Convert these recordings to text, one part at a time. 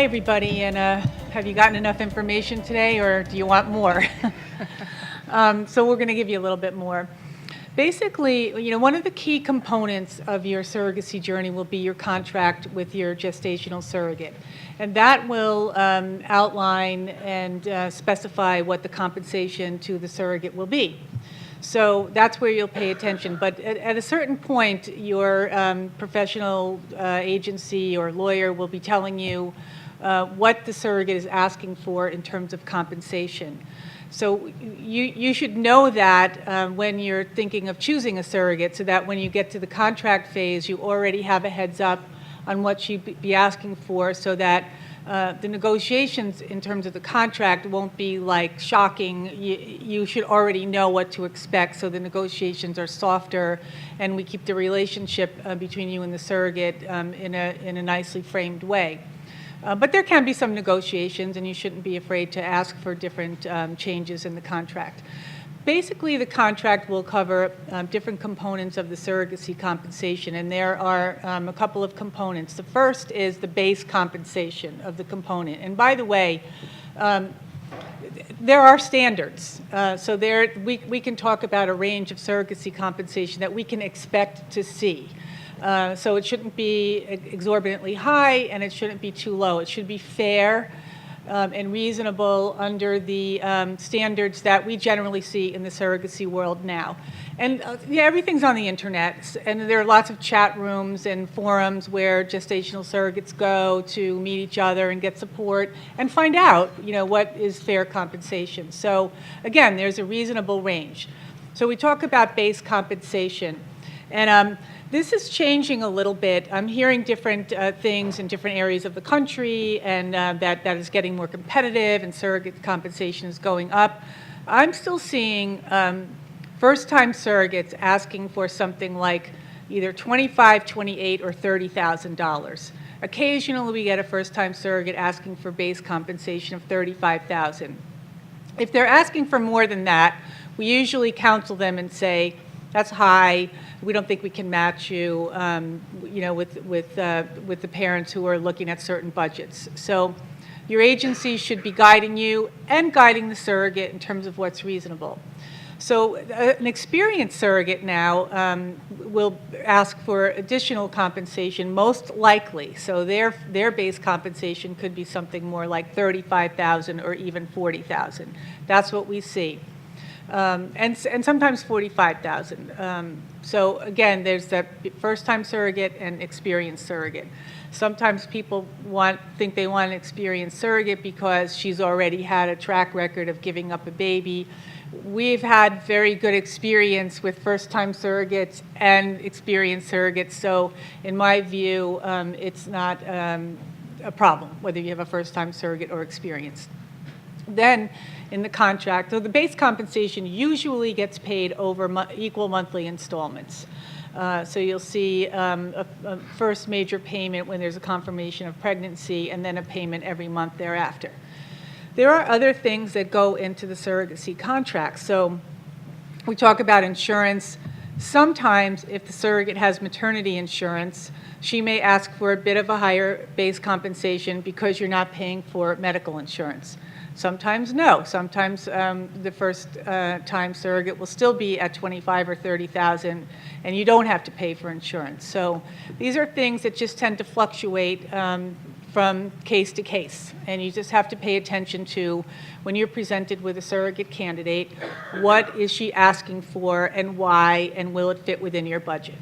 Hi, everybody, and have you gotten enough information today, or do you want more? So we're going to give you a little bit more. Basically, one of the key components of your surrogacy journey will be your contract with your gestational surrogate. And that will outline and specify what the compensation to the surrogate will be. So that's where you'll pay attention. But at a certain point, your professional agency or lawyer will be telling you what the surrogate is asking for in terms of compensation. So you should know that when you're thinking of choosing a surrogate, so that when you get to the contract phase, you already have a heads up on what you'd be asking for, so that the negotiations in terms of the contract won't be like shocking. You should already know what to expect, so the negotiations are softer, and we keep the relationship between you and the surrogate in a nicely framed way. But there can be some negotiations, and you shouldn't be afraid to ask for different changes in the contract. Basically, the contract will cover different components of the surrogacy compensation, and there are a couple of components. The first is the base compensation of the component. And by the way, there are standards. So we can talk about a range of surrogacy compensation that we can expect to see. So it shouldn't be exorbitantly high, and it shouldn't be too low. It should be fair and reasonable under the standards that we generally see in the surrogacy world now. And everything's on the internet, and there are lots of chat rooms and forums where gestational surrogates go to meet each other and get support and find out, what is fair compensation. So again, there's a reasonable range. So we talk about base compensation, and this is changing a little bit. I'm hearing different things in different areas of the country, and that is getting more competitive, and surrogate compensation is going up. I'm still seeing first-time surrogates asking for something like either $25,000, $28,000, or $30,000. Occasionally, we get a first-time surrogate asking for base compensation of $35,000. If they're asking for more than that, we usually counsel them and say, that's high. We don't think we can match you, with the parents who are looking at certain budgets. So your agency should be guiding you and guiding the surrogate in terms of what's reasonable. So an experienced surrogate now will ask for additional compensation, most likely. So their base compensation could be something more like $35,000 or even $40,000. That's what we see. And sometimes $45,000. So again, there's the first-time surrogate and experienced surrogate. Sometimes people think they want an experienced surrogate because she's already had a track record of giving up a baby. We've had very good experience with first-time surrogates and experienced surrogates. So in my view, it's not a problem whether you have a first-time surrogate or experienced. Then in the contract, so the base compensation usually gets paid over equal monthly installments. So you'll see a first major payment when there's a confirmation of pregnancy, and then a payment every month thereafter. There are other things that go into the surrogacy contract. So we talk about insurance. Sometimes if the surrogate has maternity insurance, she may ask for a bit of a higher base compensation because you're not paying for medical insurance. Sometimes no. Sometimes the first-time surrogate will still be at $25,000 or $30,000, and you don't have to pay for insurance. So these are things that just tend to fluctuate from case to case, and you just have to pay attention to, when you're presented with a surrogate candidate, what is she asking for and why, and will it fit within your budget.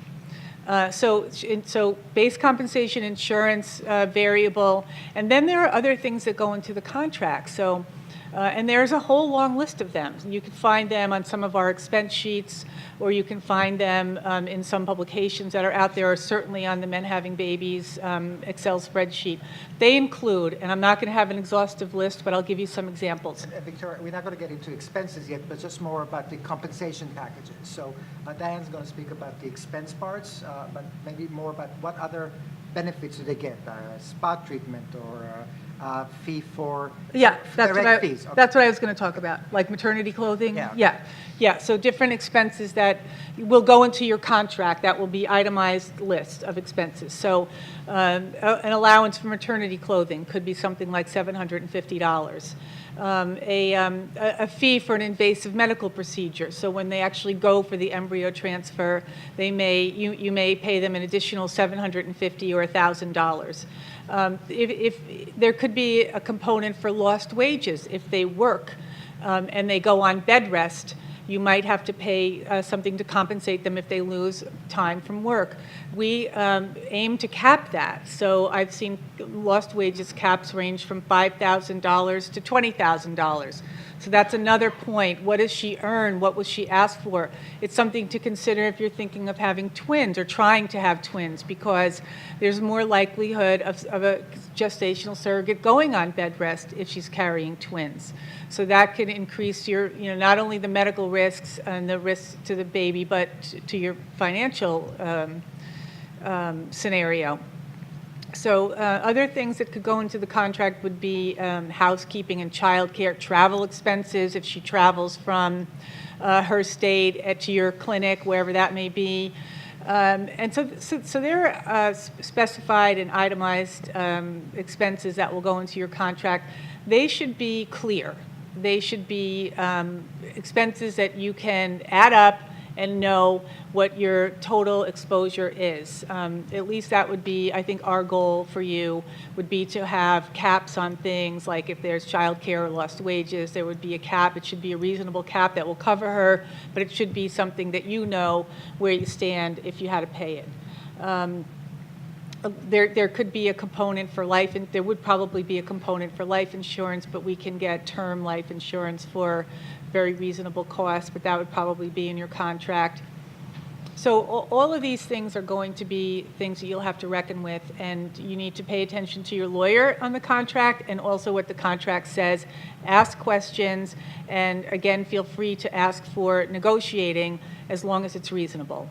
So base compensation, insurance, variable, and then there are other things that go into the contract. So, and there's a whole long list of them. You can find them on some of our expense sheets, or you can find them in some publications that are out there, or certainly on the Men Having Babies Excel spreadsheet. They include, and I'm not going to have an exhaustive list, but I'll give you some examples. Victoria, we're not going to get into expenses yet, but just more about the compensation packages. So Diane's going to speak about the expense parts, but maybe more about what other benefits do they get, spot treatment or fee for Yeah, that's what direct fees. Okay. that's what I was going to talk about, like maternity clothing. Yeah. Yeah. So different expenses that will go into your contract, that will be itemized list of expenses. So an allowance for maternity clothing could be something like $750. A fee for an invasive medical procedure. So when they actually go for the embryo transfer, you may pay them an additional $750 or $1,000. If there could be a component for lost wages if they work and they go on bed rest, you might have to pay something to compensate them if they lose time from work. We aim to cap that. So I've seen lost wages caps range from $5,000 to $20,000. So that's another point. What does she earn? What was she asked for? It's something to consider if you're thinking of having twins or trying to have twins, because there's more likelihood of a gestational surrogate going on bed rest if she's carrying twins. So that can increase your, not only the medical risks and the risks to the baby, but to your financial scenario. So other things that could go into the contract would be housekeeping and childcare, travel expenses if she travels from her state to your clinic, wherever that may be. And so there are specified and itemized expenses that will go into your contract. They should be clear. They should be expenses that you can add up and know what your total exposure is. At least that would be, I think, our goal for you would be to have caps on things like if there's childcare or lost wages, there would be a cap. It should be a reasonable cap that will cover her, but it should be something that you know where you stand if you had to pay it. There could be a component for life, and there would probably be a component for life insurance, but we can get term life insurance for very reasonable cost, but that would probably be in your contract. So all of these things are going to be things that you'll have to reckon with, and you need to pay attention to your lawyer on the contract and also what the contract says. Ask questions, and again, feel free to ask for negotiating as long as it's reasonable.